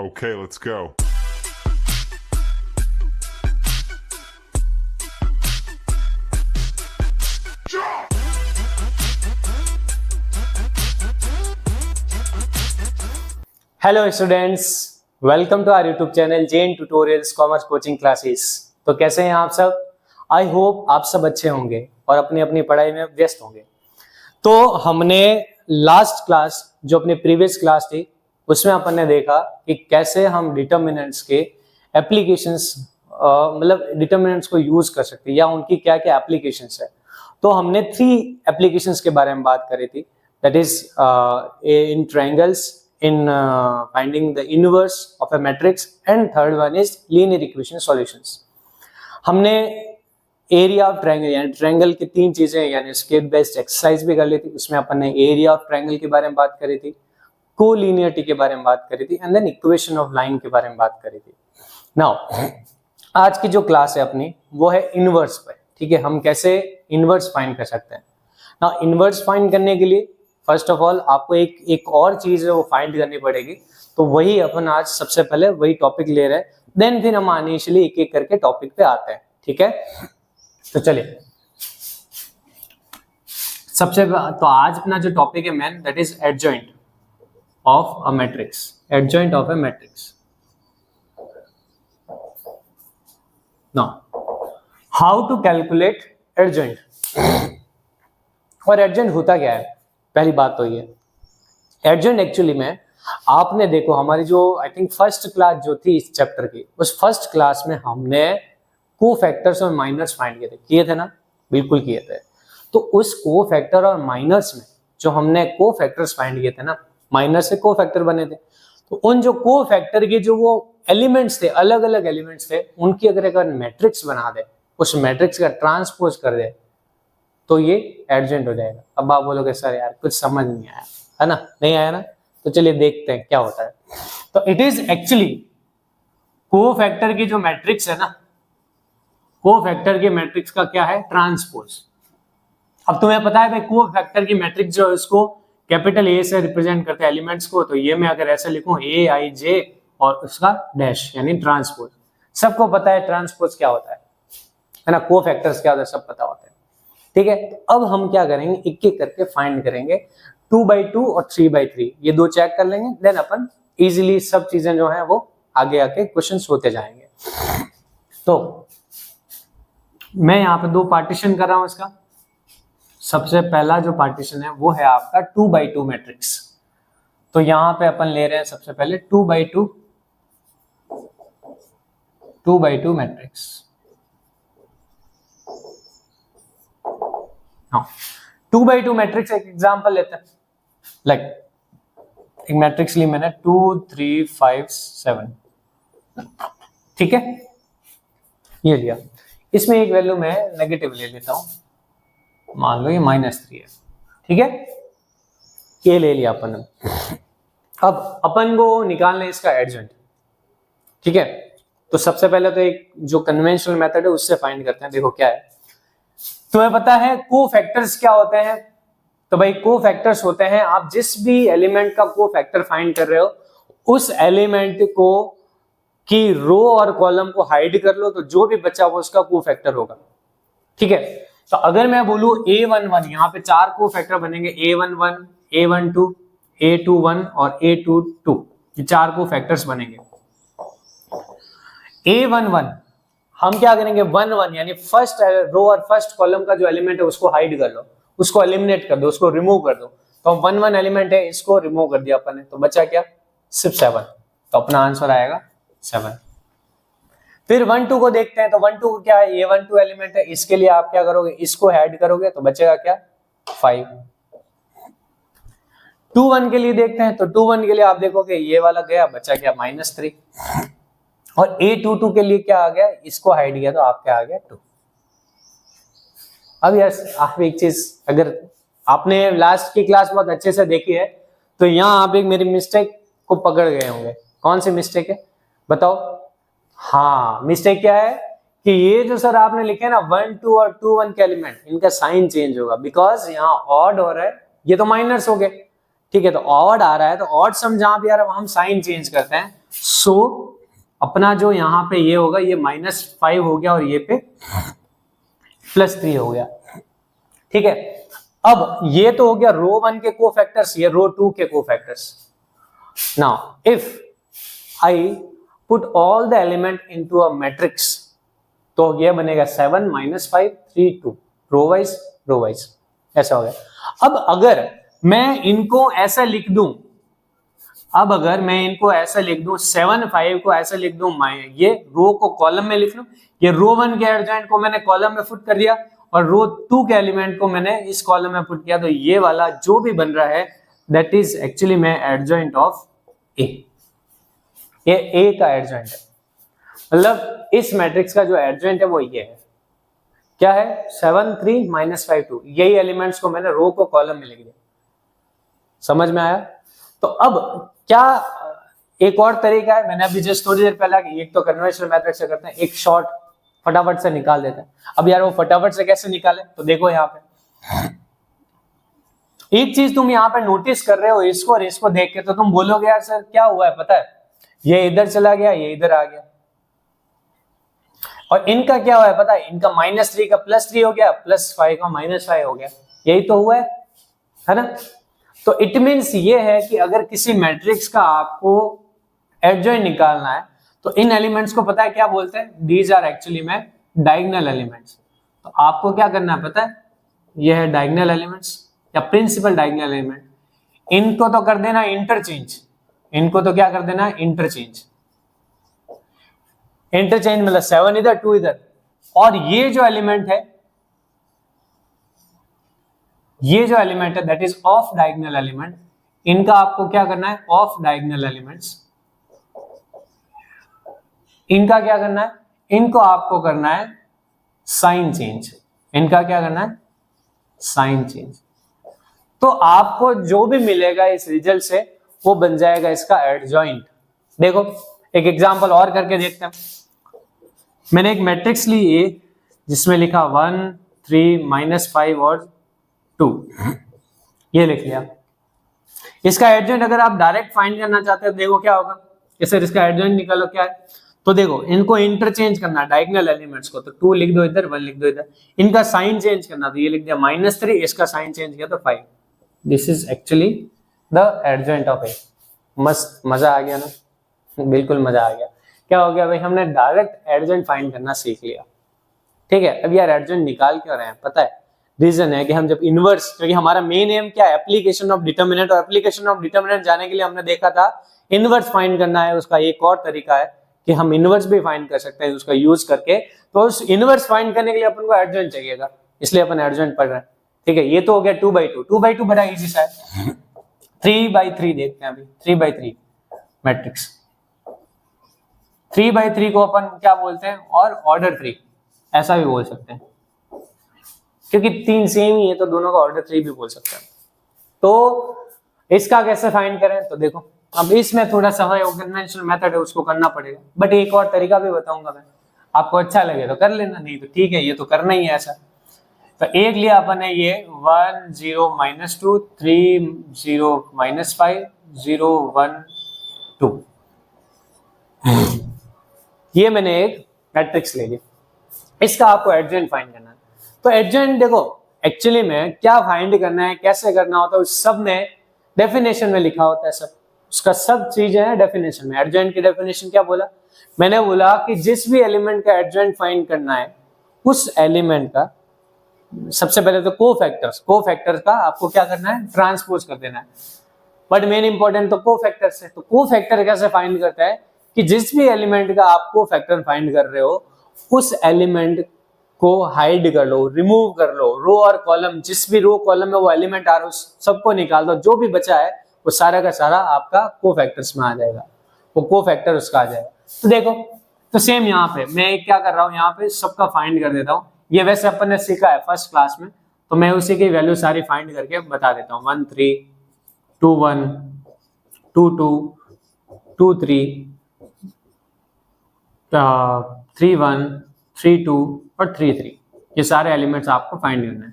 Okay, let's go. Hello students, welcome to our YouTube channel Gen tutorials commerce coaching classes. तो कैसे हैं आप सब? आई होप आप सब अच्छे होंगे और अपनी अपनी पढ़ाई में व्यस्त होंगे। तो हमने लास्ट क्लास जो अपनी प्रीवियस क्लास थी उसमें अपन ने देखा कि कैसे हम डिटर्मिनेंट्स के एप्लीकेशंस मतलब डिटर्मिनेंट्स को यूज कर सकते हैं या उनकी क्या क्या एप्लीकेशंस है। तो हमने 3 एप्लीकेशंस के बारे में बात करी थी, that is in triangles, in finding the inverse of a matrix, and third one is linear equation solutions. हमने एरिया ऑफ ट्रायंगल यानी ट्रायंगल की 3 चीजें यानी स्केल बेस्ड एक्सरसाइज भी कर ली थी। उसमें अपन ने एरिया ऑफ ट्रायंगल के बारे में बात करी थी, कोलिनियरिटी के बारे में बात करी थी, and then equation of line के बारे में बात करी थी। नाउ आज की जो क्लास है अपनी वो है इनवर्स पे। ठीक है, हम कैसे इनवर्स फाइंड कर सकते हैं। नाउ इनवर्स फाइंड करने के लिए फर्स्ट ऑफ ऑल आपको एक और चीज है वो फाइंड करनी पड़ेगी। तो वही अपन आज सबसे पहले वही टॉपिक ले रहे हैं, देन फिर हम इनिशियली एक एक करके टॉपिक पे आते हैं। ठीक है, तो चलिए सबसे तो आज अपना जो टॉपिक है main, that is adjoint of a matrix. Adjoint of a matrix. Now how to calculate adjoint. और एडजॉइंट होता क्या है? पहली बात तो ये एडजॉइंट एक्चुअली में आपने देखो हमारी जो आई थिंक फर्स्ट क्लास जो थी इस चैप्टर की, उस फर्स्ट क्लास में हमने कोफैक्टर्स और माइनर्स फाइंड किए थे ना? बिल्कुल किए थे। तो उस कोफैक्टर और माइनर्स में जो हमने कोफैक्टर्स फाइंड किए थे ना, माइनर से कोफैक्टर बने थे, तो उन जो कोफैक्टर के जो वो एलिमेंट्स थे, अलग अलग एलिमेंट्स थे, उनकी अगर मैट्रिक्स बना दे, उस मैट्रिक्स का ट्रांसपोज कर दे, तो ये एडजॉइंट हो जाएगा। अब आप बोलोगे सर यार कुछ समझ नहीं आया, है ना? नहीं आया ना? तो चलिए देखते हैं क्या होता है। तो इट इज एक्चुअली कोफैक्टर की जो मैट्रिक्स है ना, कोफैक्टर की मैट्रिक्स का क्या है? ट्रांसपोज। अब तुम्हें पता है भाई कोफैक्टर की मैट्रिक्स जो है उसको कैपिटल ए से रिप्रेजेंट करते हैं एलिमेंट्स को। तो ये मैं अगर ऐसे लिखूं ए आई जे और उसका डैश यानी ट्रांसपोज। सबको पता है ट्रांसपोज क्या होता है ना? कोफैक्टर्स क्या होता है सब पता होता है। ठीक है, तो अब हम क्या करेंगे, एक एक करके फाइंड करेंगे 2/2 और 3/3, ये 2 चेक कर लेंगे, देन अपन इजीली सब चीजें जो है वो आगे आके क्वेश्चंस होते जाएंगे। तो मैं यहाँ पे 2 पार्टीशन कर रहा हूं इसका। सबसे पहला जो पार्टीशन है वो है आपका 2/2 मैट्रिक्स। तो यहाँ पे अपन ले रहे हैं सबसे पहले 2/2 मैट्रिक्स। 2/2 मैट्रिक्स एक एग्जांपल लेते हैं। लाइक एक मैट्रिक्स ली मैंने 2 3 5 7। ठीक है, ये लिया। इसमें एक वैल्यू मैं नेगेटिव ले लेता हूं, मान लो ये -3 है। ठीक है, ये ले लिया अपन ने। अब अपन को निकालना है इसका एडजॉइंट। ठीक है, तो सबसे पहले तो एक जो कन्वेंशनल मेथड है उससे फाइंड करते हैं। देखो क्या है, तुम्हें पता है कोफैक्टर्स क्या होते हैं? तो भाई कोफैक्टर्स होते हैं, आप जिस भी एलिमेंट का कोफैक्टर फाइंड कर रहे हो उस एलिमेंट को की रो और कॉलम को हाइड कर लो, तो जो भी बचा वो उसका कोफैक्टर होगा। ठीक है, तो अगर मैं बोलूं A11, यहाँ पे 4 कोफैक्टर बनेंगे, A11, A12, A21 और A22, ये 4 कोफैक्टर्स बनेंगे। A11 हम क्या करेंगे, 1 1 यानी फर्स्ट रो और फर्स्ट कॉलम का जो एलिमेंट है उसको हाइड कर लो, उसको एलिमिनेट कर दो, उसको रिमूव कर दो। तो 1 1 एलिमेंट है, इसको रिमूव कर दिया अपन ने, तो बचा क्या? सिर्फ 7। तो अपना आंसर आएगा 7। फिर 1 2 को देखते हैं। तो 1 2 क्या है? A12 एलिमेंट है, इसके लिए आप क्या करोगे, इसको ऐड करोगे तो बचेगा क्या? 5। 2 1 के लिए देखते हैं। तो 2 1 के लिए आप देखोगे ये वाला गया, बचा क्या? -3। और A22 के लिए क्या आ गया? इसको हाइड किया तो आपके आ गया 2। अब यस, आप एक चीज अगर आपने लास्ट की क्लास बहुत अच्छे से देखी है तो यहाँ आप एक मेरी मिस्टेक को पकड़ गए होंगे। कौन सी मिस्टेक है बताओ? हाँ, मिस्टेक क्या है कि ये जो सर आपने लिखे ना 1 2 और 2 1 के एलिमेंट, इनका साइन चेंज होगा, बिकॉज यहाँ ऑड हो रहा है, ये तो माइनर्स हो गए। ठीक है, तो ऑड आ रहा है तो ऑड सम जहां भी आ रहा है हम साइन चेंज करते हैं, सो अपना जो यहाँ पे ये होगा, ये -5 हो गया और ये पे +3 हो गया। ठीक है, अब ये तो हो गया रो 1 के कोफैक्टर्स, ये रो 2 के cofactors. Now if I put all the element into a matrix, तो ये बनेगा 7 -5 3 2, रो वाइज ऐसा हो गया। अब अगर मैं इनको ऐसा लिख दूं, अब अगर मैं इनको ऐसा लिख दूं, 7 5 को ऐसा लिख दूं, ये रो को कॉलम में लिख लूं, ये रो 1 के एडजॉइंट को मैंने कॉलम में पुट कर दिया और रो 2 के एलिमेंट को मैंने इस कॉलम में पुट किया, तो ये वाला जो भी बन रहा है दैट इज एक्चुअली में एडजॉइंट ऑफ ए। ये ए का एडजॉइंट है, मतलब इस मैट्रिक्स का जो एडजॉइंट है वो ये है। क्या है? 7 3 -5 2, यही एलिमेंट्स को मैंने रो को कॉलम में लिख दिया। समझ में आया? तो अब क्या एक और तरीका है, मैंने अभी जस्ट थोड़ी देर पहले कि एक तो कन्वेंशनल मेथड से करते हैं, एक शॉर्ट फटाफट से निकाल देते हैं। अब यार वो फटाफट से कैसे निकाले, तो देखो यहाँ पे एक चीज तुम यहाँ पे नोटिस कर रहे हो, इसको और इसको देख के तो तुम बोलोगे यार सर क्या हुआ है, पता है ये इधर चला गया, ये इधर आ गया, और इनका क्या हुआ है पता है, इनका -3 का +3 हो गया, +5 का -5 हो गया, यही तो हुआ है ना? तो इट मीन्स ये है कि अगर किसी मैट्रिक्स का आपको एडजॉइंट निकालना है तो इन एलिमेंट्स को पता है क्या बोलते हैं, दीज आर एक्चुअली में डायगोनल एलिमेंट्स। तो आपको क्या करना है पता है, ये है डायगोनल एलिमेंट्स या प्रिंसिपल डायगोनल एलिमेंट, इनको तो कर देना इंटरचेंज, इनको तो क्या कर देना इंटरचेंज, इंटरचेंज मतलब 7 इधर 2 इधर, और ये जो एलिमेंट है, ये जो एलिमेंट है that is of diagonal element, इनका आपको क्या करना है, ऑफ डायगोनल एलिमेंट्स, इनका क्या करना है, इनको आपको करना है साइन चेंज, इनका क्या करना है साइन चेंज। तो आपको जो भी मिलेगा इस रिजल्ट से वो बन जाएगा इसका एडजॉइंट। देखो एक एग्जांपल और करके देखते हैं। मैंने एक मैट्रिक्स ली ए जिसमें लिखा 1 3 -5 और 2, ये लिख लिया। इसका एडजॉइंट अगर आप डायरेक्ट फाइंड करना चाहते हो, देखो क्या होगा, जैसे इसका एडजॉइंट निकालो क्या है, तो देखो इनको इंटरचेंज करना डायगोनल एलिमेंट्स को, तो 2 लिख दो इधर 1 लिख दो इधर, इनका साइन चेंज करना, तो ये लिख दिया -3, इसका साइन चेंज किया तो 5, this is actually the adjoint of A. मस्त, मजा आ गया ना, बिल्कुल मजा आ गया। क्या हो गया भाई, हमने डायरेक्ट एडजॉइंट फाइंड करना सीख लिया। ठीक है, अब यार एडजॉइंट निकाल क्यों रहे हैं पता है, रीजन है कि हम जब इनवर्स, क्योंकि हमारा मेन एम क्या है, एप्लीकेशन ऑफ डिटरमिनेंट, और एप्लीकेशन ऑफ डिटरमिनेंट जाने के लिए हमने देखा था इनवर्स फाइंड करना है। उसका एक और तरीका है कि हम इनवर्स भी फाइंड कर सकते हैं उसका यूज करके, तो उस इनवर्स फाइंड करने के लिए अपन को एडजॉइंट चाहिएगा, इसलिए अपन एडजॉइंट पढ़ रहे हैं। ठीक है, ये तो हो गया 2/2, 2/2 बड़ा इजी सा है। 3/3 देखते हैं अभी, 3/3 मैट्रिक्स, 3/3 को अपन क्या बोलते हैं, और ऑर्डर 3 ऐसा भी बोल सकते हैं, क्योंकि 3 सेम ही है तो दोनों का ऑर्डर 3 भी बोल सकते हैं। तो इसका कैसे फाइंड करें, तो देखो अब इसमें थोड़ा सा कन्वेंशनल मेथड है उसको करना पड़ेगा, बट एक और तरीका भी बताऊंगा मैं, आपको अच्छा लगे तो कर लेना, नहीं तो ठीक है, ये तो करना ही है ऐसा। तो एक लिया अपन ने ये 1 0 -2 3 0 -5 0 1 2, ये मैंने एक मैट्रिक्स ले लिया, इसका आपको एडजॉइंट फाइंड करना है। तो एडजॉइंट देखो एक्चुअली में क्या फाइंड करना है, कैसे करना होता है, उस सब में डेफिनेशन में लिखा होता है, सब उसका सब चीजें हैं डेफिनेशन में। एडजॉइंट की डेफिनेशन क्या बोला मैंने, बोला कि जिस भी एलिमेंट का एडजॉइंट फाइंड करना है उस एलिमेंट का सबसे पहले तो कोफैक्टर्स का आपको क्या करना है, ट्रांसपोज कर देना है, बट मेन इंपॉर्टेंट तो कोफैक्टर्स है। तो कोफैक्टर कैसे फाइंड करता है कि जिस भी एलिमेंट का आप कोफैक्टर फाइंड कर रहे हो उस एलिमेंट को हाइड कर लो, रिमूव कर लो, रो और कॉलम, जिस भी रो कॉलम में वो एलिमेंट आ रहा है सबको निकाल दो, जो भी बचा है वो सारा का सारा आपका कोफैक्टर्स में आ जाएगा, वो कोफैक्टर उसका आ जाएगा। तो देखो तो सेम यहाँ पे मैं क्या कर रहा हूँ, यहाँ पे सबका फाइंड कर देता हूँ, ये वैसे अपन ने सीखा है फर्स्ट क्लास में, तो मैं उसी की वैल्यू सारी फाइंड करके बता देता हूँ। 1 3 2 1 2 2 2 3 3 1 3 2 और 3 3, ये सारे एलिमेंट्स आपको फाइंड करना है।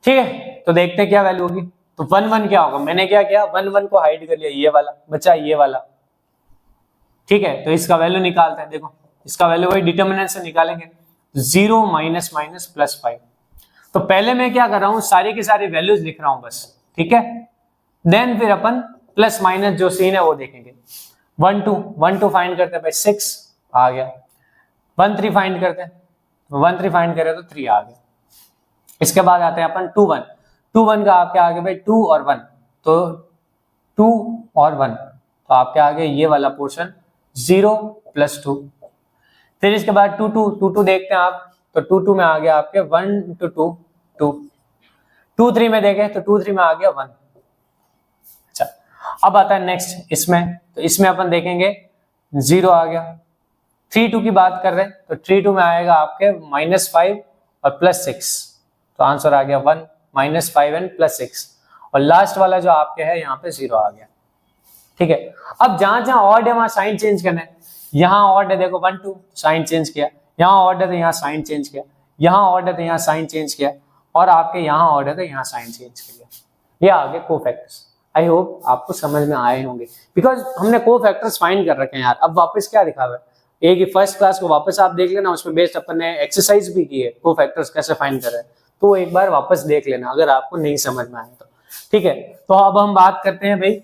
ठीक है, तो देखते हैं क्या वैल्यू होगी। तो 1 1 क्या होगा, मैंने क्या किया 1 1 को हाइड कर लिया, ये वाला बचा ये वाला। ठीक है, तो इसका वैल्यू निकालते हैं। देखो इसका वैल्यू वही डिटर्मिनेंट से निकालेंगे, 0 माइनस माइनस प्लस 5। तो पहले मैं क्या कर रहा हूं, सारी की सारी वैल्यूज लिख रहा हूं बस, ठीक है। देन फिर अपन प्लस माइनस जो सीन है वो देखेंगे। 1 2 फाइंड करते हैं भाई, 6 आ गया। 1 3 फाइंड करते हैं, 1 3 फाइंड करें तो 3 आ गया। इसके बाद आते हैं अपन 2 1, 2 1 का आपके आगे भाई 2 और 1, तो 2 और 1, तो आपके आगे ये वाला पोर्शन 0 प्लस 2। फिर इसके बाद 2 2 देखते हैं आप, तो 2 2 में आ गया आपके 1 2 2 2। 2 3 में देखें तो 2 3 में आ गया 1। अच्छा, अब आता है नेक्स्ट इसमें, तो इसमें अपन देखेंगे 0 आ गया। 3 2 की बात कर रहे हैं तो 3 2 में आएगा आपके -5 और +6, तो आंसर आ गया 1 -5 एंड +6। और लास्ट वाला जो आपके है यहाँ पे 0 आ गया। ठीक है, अब जहां जहां ऑड है वहां साइन चेंज करना है। यहाँ ऑड है, देखो 1 2 साइन चेंज किया, यहाँ ऑड है तो यहाँ साइन चेंज किया, यहाँ ऑड है तो यहाँ साइन चेंज किया, और आपके यहाँ ऑड है तो यहाँ साइन चेंज किया। ये आगे कोफैक्टर्स। आई होप आपको समझ में आए होंगे, बिकॉज हमने कोफैक्टर्स फाइंड कर रखे हैं यार। अब वापस क्या दिखा हुआ है, एक ही फर्स्ट क्लास को वापस आप देख लेना, उसमें बेस्ड अपन ने एक्सरसाइज भी की है कोफैक्टर्स कैसे फाइंड कर रहे हैं, तो एक बार वापस देख लेना अगर आपको नहीं समझ में आए तो। ठीक है, तो अब हम बात करते हैं भाई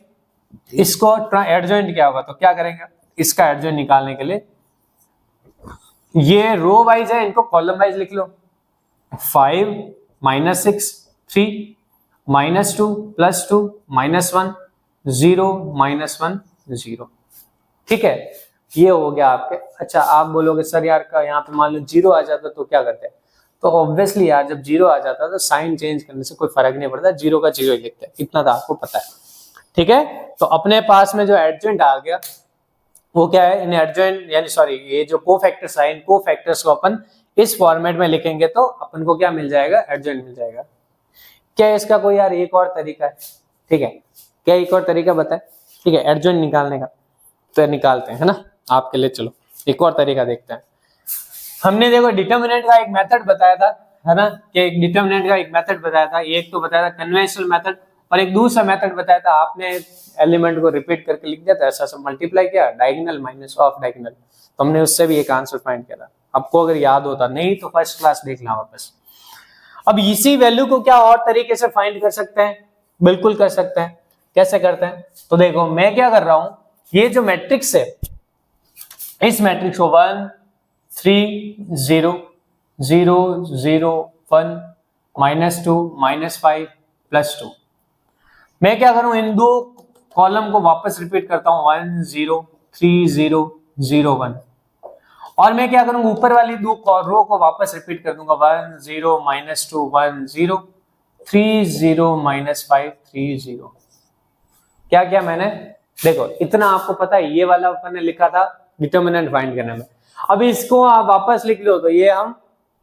इसको एडजॉइंट क्या होगा। तो क्या करेंगे, इसका एडजॉइंट निकालने के लिए ये रो वाइज है, इनको कॉलम वाइज लिख लो। 5 -6 3 -2 +2 -1 0 -1 0। ठीक है, ये हो गया आपके। अच्छा, आप बोलोगे सर यार का यहाँ पे मान लो 0 आ जाता तो क्या करते हैं, तो ऑब्वियसली यार जब 0 आ जाता तो साइन चेंज करने से कोई फर्क नहीं पड़ता, 0 का 0 ही लिखते हैं, इतना तो आपको पता है। ठीक है, तो अपने पास में जो एडजॉइंट आ गया वो क्या है, इन एडजॉइंट यानी सॉरी ये जो कोफैक्टर्स है, इन कोफैक्टर्स को अपन इस फॉर्मेट में लिखेंगे तो अपन को क्या मिल जाएगा, एडजॉइंट मिल जाएगा। क्या इसका कोई यार एक और तरीका है? ठीक है, क्या एक और तरीका बताए? ठीक है, एडजॉइंट निकालने का, तो निकालते हैं है ना आपके लिए। चलो एक और तरीका देखते हैं। हमने देखो डिटर्मिनेंट का एक मेथड बताया था, है ना, कि एक डिटर्मिनेंट का एक मेथड बताया था, एक तो बताया था कन्वेंशनल मेथड, और एक दूसरा मेथड बताया था आपने एलिमेंट को रिपीट करके लिख दिया था, ऐसा सब मल्टीप्लाई किया, डायगोनल माइनस ऑफ डायगोनल, तो हमने उससे भी एक आंसर फाइंड किया था। आपको अगर याद होता, नहीं तो फर्स्ट क्लास देखना वापस। अब इसी वैल्यू को क्या और तरीके से फाइंड कर सकते हैं? बिल्कुल कर सकते हैं। कैसे करते हैं? तो देखो मैं क्या कर रहा हूं, ये जो मैट्रिक्स है, इस मैट्रिक्स को 1 3 0 0 0 1 -2 -5 +2, मैं क्या करूं, इन दो कॉलम को वापस रिपीट करता हूं, 1 0 3 0 0 1, और मैं क्या करूंगा, ऊपर वाली दो रो को वापस रिपीट कर दूंगा, 1 0 -2 1 0 3 0 -5 3 0। क्या किया मैंने, देखो इतना आपको पता है, ये वाला अपन ने लिखा था डिटर्मिनेंट फाइंड करने में। अब इसको आप वापस लिख लो तो ये हम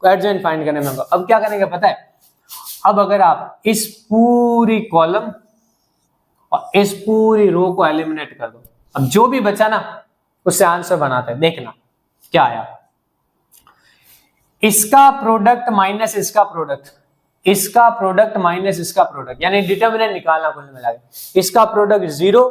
एडजॉइंट फाइंड करने में होगा। अब क्या करेंगे पता है, अब अगर आप इस पूरी कॉलम और इस पूरी रो को एलिमिनेट कर दो, अब जो भी बचा ना उससे आंसर बनाते हैं। देखना क्या आया, इसका प्रोडक्ट माइनस इसका प्रोडक्ट, इसका प्रोडक्ट माइनस इसका प्रोडक्ट, यानी डिटर्मिनेंट निकालना कुल मिला के। इसका प्रोडक्ट 0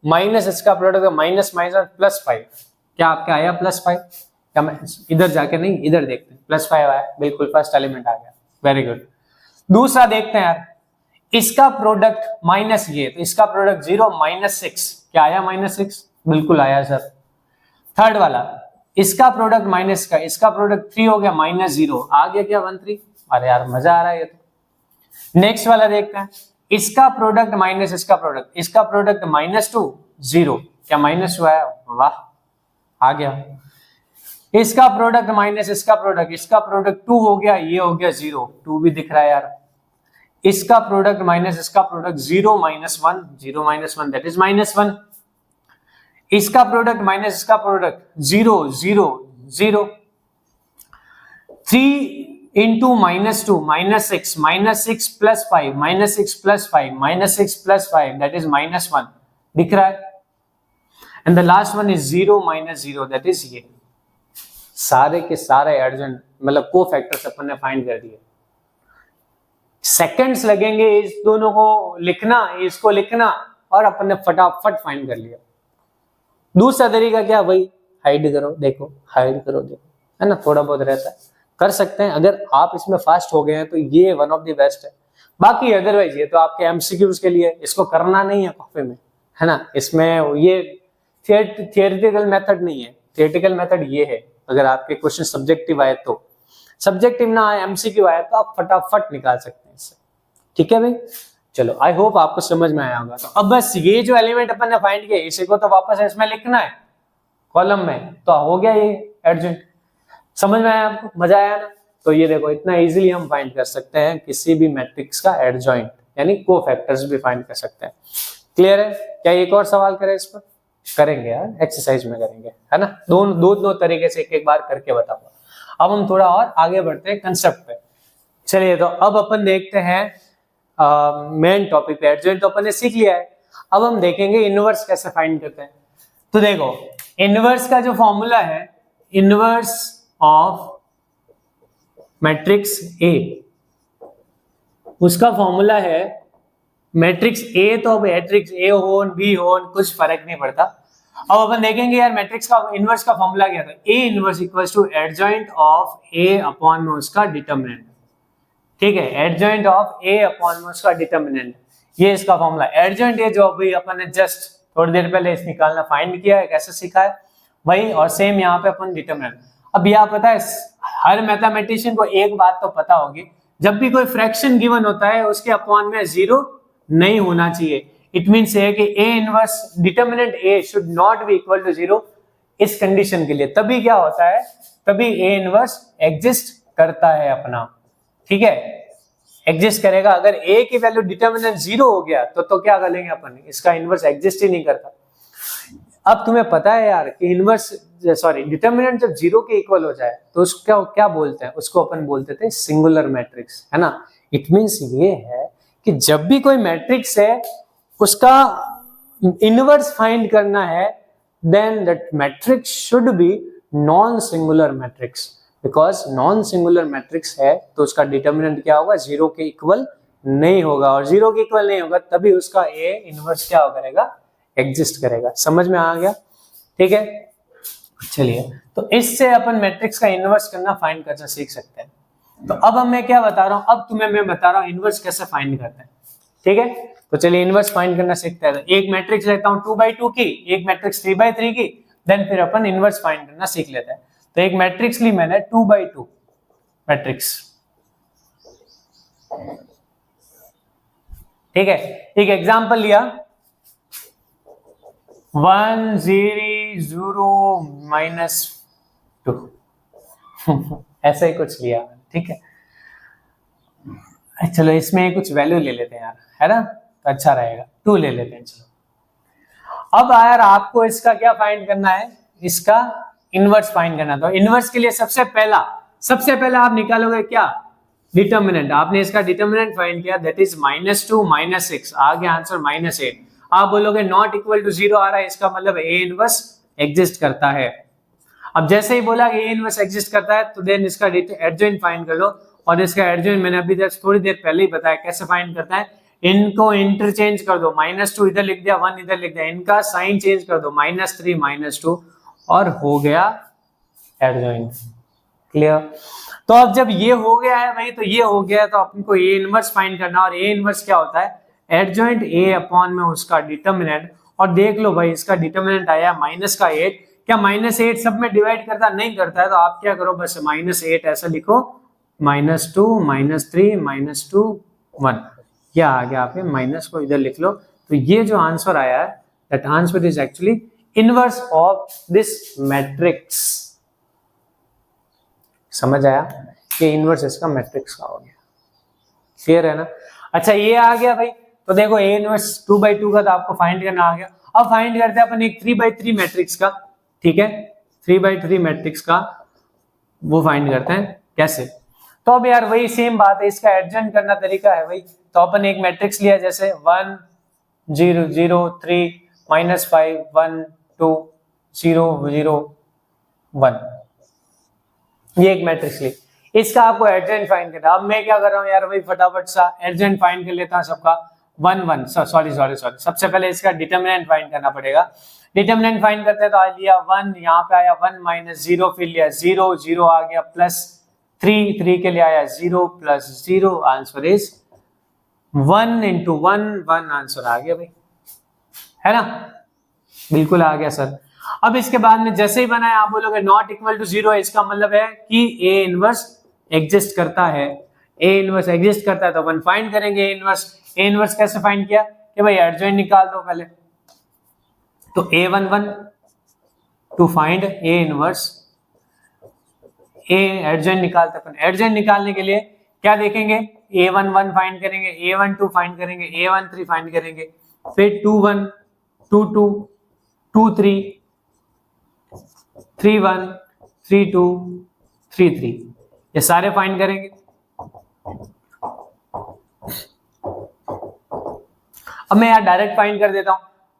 माइनस इसका प्रोडक्ट माइनस माइनस +5, क्या आपका आया +5? क्या मैं इधर जाके नहीं, इधर देखते हैं, +5 आया, बिल्कुल फर्स्ट एलिमेंट आ गया, वेरी गुड। दूसरा देखते हैं यार, इसका प्रोडक्ट माइनस ये, तो इसका प्रोडक्ट 0 -6, क्या आया -6? बिल्कुल आया सर। थर्ड वाला, इसका प्रोडक्ट माइनस का, इसका प्रोडक्ट 3 हो गया -0, आ गया क्या 1 3? अरे यार मजा आ रहा है ये तो। नेक्स्ट वाला देखते हैं, इसका प्रोडक्ट माइनस इसका प्रोडक्ट, इसका प्रोडक्ट -2 0, क्या -2 आया? वाह आ गया। इसका प्रोडक्ट माइनस इसका प्रोडक्ट, इसका प्रोडक्ट 2 हो गया, ये हो गया 0, 2 भी दिख रहा है यार। इसका प्रोडक्ट माइनस इसका प्रोडक्ट 0 -1, 0 -1 दैट इज -1। इसका प्रोडक्ट माइनस इसका प्रोडक्ट 0 0 0। 3 into -2 -6 -6 + 5 -6 + 5 -6 + 5 that is -1 दिख रहा है। And the last one is 0 -0 that is ये। सारे के सारे एडजॉइंट मतलब कोफैक्टर्स अपन ने फाइंड कर दिए। सेकंड्स लगेंगे इस दोनों को लिखना, इसको लिखना, और अपन ने फटाफट फाइंड कर लिया। दूसरा तरीका क्या, वही हाइड करो देखो, हाइड करो देखो, है ना, थोड़ा बहुत रहता है, कर सकते हैं। अगर आप इसमें फास्ट हो गए हैं तो ये वन ऑफ द बेस्ट है। बाकी अदरवाइज ये तो आपके एमसीक्यूज के लिए, इसको करना नहीं है कॉपी में, है ना। इसमें ये थियोरेटिकल मेथड नहीं है, थियोरेटिकल मेथड ये है, अगर आपके क्वेश्चन सब्जेक्टिव आए तो, सब्जेक्टिव ना आए एमसीक्यू आए तो आप फटाफट निकाल सकते हैं इससे। ठीक है भाई, चलो आई होप आपको समझ में आया होगा। तो अब बस ये जो एलिमेंट अपन ने फाइंड किया, इसी को तो वापस इसमें लिखना है कॉलम में, तो हो गया ये एडजॉइंट। समझ में आया आपको, मजा आया ना। तो ये देखो इतना इजीली हम फाइंड कर सकते हैं किसी भी मैट्रिक्स का एडजॉइंट, यानी कोफैक्टर्स भी फाइंड कर सकते हैं। क्लियर है? क्या एक और सवाल करें इस पर? करेंगे यार, एक्सरसाइज में करेंगे, है ना। दो तरीके से एक बार करके बताऊंगा। अब हम थोड़ा और आगे बढ़ते हैं कंसेप्ट पे। चलिए, तो अब अपन देखते हैं मेन टॉपिक पे। एडजॉइंट तो अपन ने सीख लिया है, अब हम देखेंगे इनवर्स कैसे फाइंड करते हैं। तो देखो इनवर्स का जो फॉर्मूला है, इनवर्स ऑफ मैट्रिक्स ए, उसका फॉर्मूला है मैट्रिक्स ए, तो अब मैट्रिक्स ए हो बी हो कुछ फर्क नहीं पड़ता। अब अपन देखेंगे यार मैट्रिक्स का इनवर्स का फॉर्मूला क्या था, A inverse equals to adjoint of A upon में उसका डिटरमिनेंट। ठीक है, एडजॉइंट ऑफ ए अपॉन में उसका डिटरमिनेंट, ये इसका फॉर्मूला। एडजॉइंट ए जो अभी अपन ने जस्ट थोड़ी देर पहले इस निकालना फाइंड किया है, कैसे सीखा है वही, और सेम यहाँ पे अपन डिटरमिनेंट। अब यह पता है हर मैथमेटिशियन को एक बात तो पता होगी, जब भी कोई फ्रैक्शन गिवन होता है उसके अपॉन में जीरो नहीं होना चाहिए। इट मीन्स है कि A inverse determinant A should not be equal to zero. इस कंडीशन के लिए तभी क्या होता है, तभी ए इनवर्स एग्जिस्ट करता है अपना। ठीक है, एग्जिस्ट करेगा। अगर ए की वैल्यू डिटरमिनेंट जीरो हो गया तो क्या कर लेंगे अपन, इसका इनवर्स एग्जिस्ट ही नहीं करता। अब तुम्हें पता है यार कि इनवर्स सॉरी डिटरमिनेंट जब जीरो के इक्वल हो जाए तो उसका क्या बोलते हैं, उसको अपन बोलते थे सिंगुलर मैट्रिक्स, है ना। इट मीन्स ये है कि जब भी कोई मैट्रिक्स है उसका इनवर्स फाइंड करना है, then that matrix should be non singular matrix. Because non singular matrix है तो उसका डिटरमिनेंट क्या होगा, जीरो के इक्वल नहीं होगा, और जीरो के इक्वल नहीं होगा तभी उसका ए इनवर्स क्या करेगा, एग्जिस्ट करेगा। समझ में आ गया? ठीक है, चलिए, तो इससे अपन मैट्रिक्स का इनवर्स करना फाइंड करना सीख सकते हैं। तो अब मैं क्या बता रहा हूं, अब तुम्हें मैं बता रहा हूं इनवर्स कैसे फाइंड करते हैं। ठीक है, तो चलिए इनवर्स फाइंड करना सीखते हैं। एक मैट्रिक्स लेता हूं 2x2 की, एक मैट्रिक्स 3x3 की, देन फिर अपन इनवर्स फाइंड करना सीख लेते हैं। तो एक मैट्रिक्स ली मैंने 2x2 मैट्रिक्स। ठीक है, एक एग्जांपल लिया 1 0 0 -2 ऐसा ही कुछ लिया। ठीक है, चलो इसमें कुछ वैल्यू ले लेते हैं यार, है ना, तो अच्छा रहेगा, 2 ले लेते हैं। चलो अब यार आपको इसका क्या फाइंड करना है, इसका इनवर्स फाइंड करना। तो इनवर्स के लिए सबसे पहला आप निकालोगे क्या, डिटरमिनेंट। आपने इसका डिटरमिनेंट फाइंड किया, दैट इज -2 -6, आ गया आंसर -8। आप बोलोगे नॉट इक्वल टू 0 आ रहा है, इसका मतलब ए इनवर्स एग्जिस्ट करता है। अब जैसे ही बोला कि ए इनवर्स एग्जिस्ट करता है तो देन इसका एडजॉइंट फाइंड कर लो, और इसका एडजॉइंट मैंने अभी जस्ट थोड़ी देर पहले ही बताया कैसे फाइंड करता है। इनको इंटरचेंज कर दो, -2 इधर लिख दिया, 1 इधर लिख दिया, इनका साइन चेंज कर दो, -3 -2, और हो गया एडजॉइंट। क्लियर? तो अब जब ये हो गया है भाई, तो ये हो गया, तो अपन को ए इनवर्स फाइंड करना, और ए इनवर्स क्या होता है, एडजॉइंट ए अपॉन में उसका डिटरमिनेंट। और देख लो भाई इसका डिटरमिनेंट आया -8। क्या -8 सब में डिवाइड करता नहीं करता है, तो आप क्या करो बस -8 ऐसा लिखो, -2 -3 -2 1, क्या आ गया, आपके माइनस को इधर लिख लो। तो ये जो आंसर आया है, that answer is actually inverse of this matrix. समझ आया कि इनवर्स इसका मैट्रिक्स का हो गया। क्लियर है ना? अच्छा ये आ गया भाई, तो देखो ए इनवर्स 2x2 का तो आपको फाइंड करना आ गया। अब फाइंड करते हैं अपन एक 3x3 मैट्रिक्स का। ठीक है, 3x3 मैट्रिक्स का वो फाइंड करते हैं कैसे। तो अब यार वही सेम बात है, इसका एडजॉइंट करना तरीका है वही। तो अपन एक मैट्रिक्स लिया जैसे 1 0 0 3 -5 1 2 0 0 1, ये एक मैट्रिक्स ली। इसका आपको एडजेंट फाइंड करना। अब मैं क्या कर रहा हूँ यार भाई, फटाफट सा एडजेंट फाइंड कर लेता हूँ सबका। 1 1 सॉरी सबसे पहले इसका डिटर्मिनेंट फाइंड करना पड़ेगा। डिटर्मिनेंट फाइंड करते हैं तो आ लिया 1, यहाँ पे आया 1 माइनस 0, फिर लिया 0 0 आ गया प्लस 3 3 के लिए आया 0 plus 0, answer is 1 into 1 1 answer आ गया भाई, है ना, बिल्कुल आ गया सर। अब इसके बाद में जैसे ही बनाया आप बोलोगे नॉट इक्वल टू 0, इसका मतलब है कि ए इनवर्स एग्जिस्ट करता है। ए इनवर्स एग्जिस्ट करता है तो अपन फाइंड करेंगे ए इनवर्स। ए इनवर्स कैसे फाइंड किया कि भाई एडजॉइंट निकाल दो पहले, तो A11 to find A inverse, A adjoint निकालते अपन। एडजॉइंट निकालने के लिए क्या देखेंगे, A11 फाइंड करेंगे, A12 फाइंड करेंगे, A13 फाइंड करेंगे, फिर 21 22 23 31 32 33 ये सारे फाइंड करेंगे। अब मैं यार डायरेक्ट फाइंड कर देता हूं,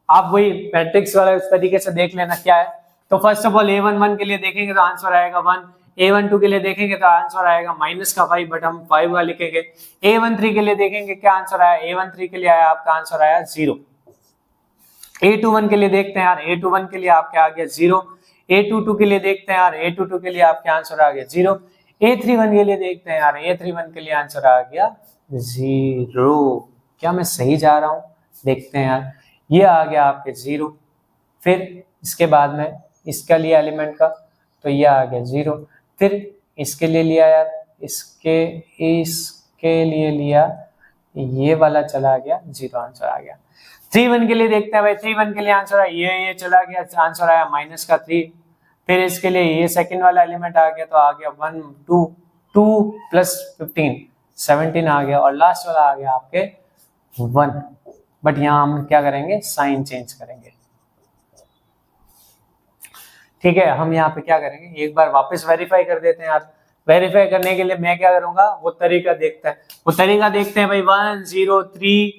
आप वही मैट्रिक्स वाला उस तरीके से देख लेना क्या है। तो फर्स्ट ऑफ ऑल A11 के लिए देखेंगे तो आंसर आएगा 1, A12 के लिए देखेंगे तो आंसर आएगा -5, बट हम 5 का लिखेंगे। A13 के लिए देखेंगे क्या आंसर आया, A13 के लिए आया आपका आंसर आया 0। A21 के लिए देखते हैं यार, A21 के लिए आपके आ गया 0। A22 के लिए देखते हैं यार, A22 के लिए आपके आंसर आ गया 0। A31 के लिए देखते हैं यार, A31 के लिए आंसर आ गया 0। क्या मैं सही जा रहा हूं, देखते हैं यार, ये आ गया आपके 0। फिर इसके बाद में इसका लिया एलिमेंट का तो ये आ गया 0। फिर इसके लिए लिया यार, इसके लिए लिया, ये वाला चला गया 0, आंसर आ गया। 3 के लिए देखते हैं भाई, 3 के लिए आंसर आया, ये चला गया, आंसर आया -3। फिर इसके लिए ये सेकंड वाला एलिमेंट आ गया तो आ गया 1 2 2 प्लस 15 17 आ गया, और लास्ट वाला आ गया आपके 1। बट यहाँ हम क्या करेंगे, साइन चेंज करेंगे। ठीक है, हम यहाँ पे क्या करेंगे, एक बार वापस वेरीफाई कर देते हैं यार। वेरीफाई करने के लिए मैं क्या करूंगा, वो तरीका देखते हैं, भाई 1 0 3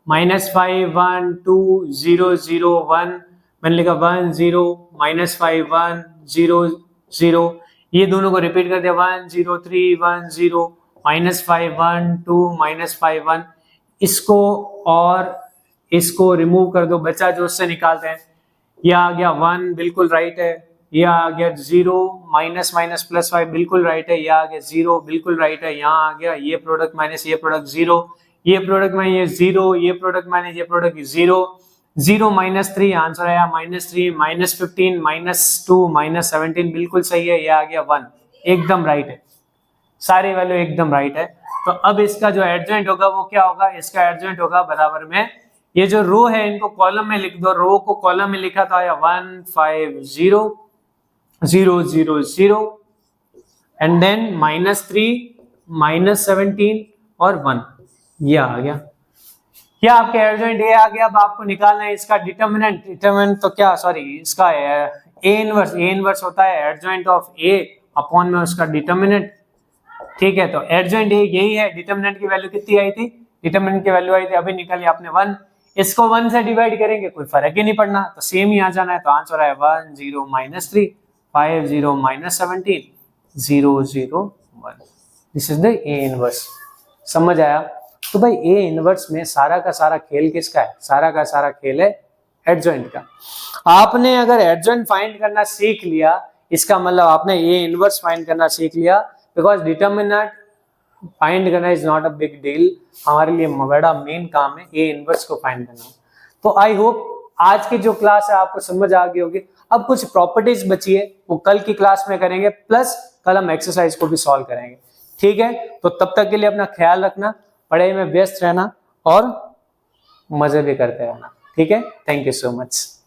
-5 1 2 0 0 1, मैंने लिखा 1 0 -5 1 0 0, ये दोनों को रिपीट कर दिया 1 0 3 1 0 -5 1 2 -5 1। इसको और इसको रिमूव कर दो, बचा जो उससे निकालते हैं। ये आ गया 1, बिल्कुल राइट है। ये आ गया 0 माइनस माइनस प्लस 5, बिल्कुल राइट है। ये आ गया 0, बिल्कुल राइट है। यहाँ आ गया ये प्रोडक्ट माइनस ये प्रोडक्ट 0, ये प्रोडक्ट माइनस ये 0, ये प्रोडक्ट माइनस ये प्रोडक्ट 0 0 -3 आंसर आया -3 -15 -2 -17, बिल्कुल सही है। ये आ गया 1, एकदम राइट है, सारी वैल्यू एकदम राइट है। तो अब इसका जो एडजॉइंट होगा वो क्या होगा, इसका एडजॉइंट होगा बराबर में, ये जो रो है इनको कॉलम में लिख दो, रो को कॉलम में लिखा तो आया 1 5 0 0 0 0 एंड देन -3 -17 और 1, ये आ गया। क्या आपके एडजॉइंट ए आ गया। अब आपको निकालना है इसका डिटरमिनेंट तो क्या, सॉरी, इसका ए इनवर्स होता है एडजॉइंट ऑफ ए अपॉन में उसका डिटरमिनेंट। ठीक है, तो एडजॉइंट ए यही है। डिटरमिनेंट की वैल्यू कितनी आई थी, डिटरमिनेंट की वैल्यू आई थी, अभी निकाली आपने 1, इसको 1 से डिवाइड करेंगे, कोई फर्क ही नहीं पड़ना, तो सेम ही आ जाना है। तो आंसर है 1 0 -3 5 0 -17 0 0 1। This is the A inverse. समझ आया। तो भाई ए इनवर्स में सारा का सारा खेल किसका है, सारा का सारा खेल है एडजॉइंट का। आपने अगर एडजॉइंट फाइंड करना सीख लिया, इसका मतलब आपने ए इनवर्स फाइंड करना सीख लिया, बिकॉज डिटरमिनेंट फाइंड करना is not a big deal, हमारे लिए बड़ा मेन काम है ए इनवर्स को फाइंड करना। तो आई होप आज की जो क्लास है आपको समझ आ गई होगी। अब कुछ प्रॉपर्टीज बची है, वो कल की क्लास में करेंगे, प्लस कल हम एक्सरसाइज को भी सॉल्व करेंगे। ठीक है, तो तब तक के लिए अपना ख्याल रखना, पढ़ाई में व्यस्त रहना और मजे भी करते रहना। ठीक है, थैंक यू सो मच।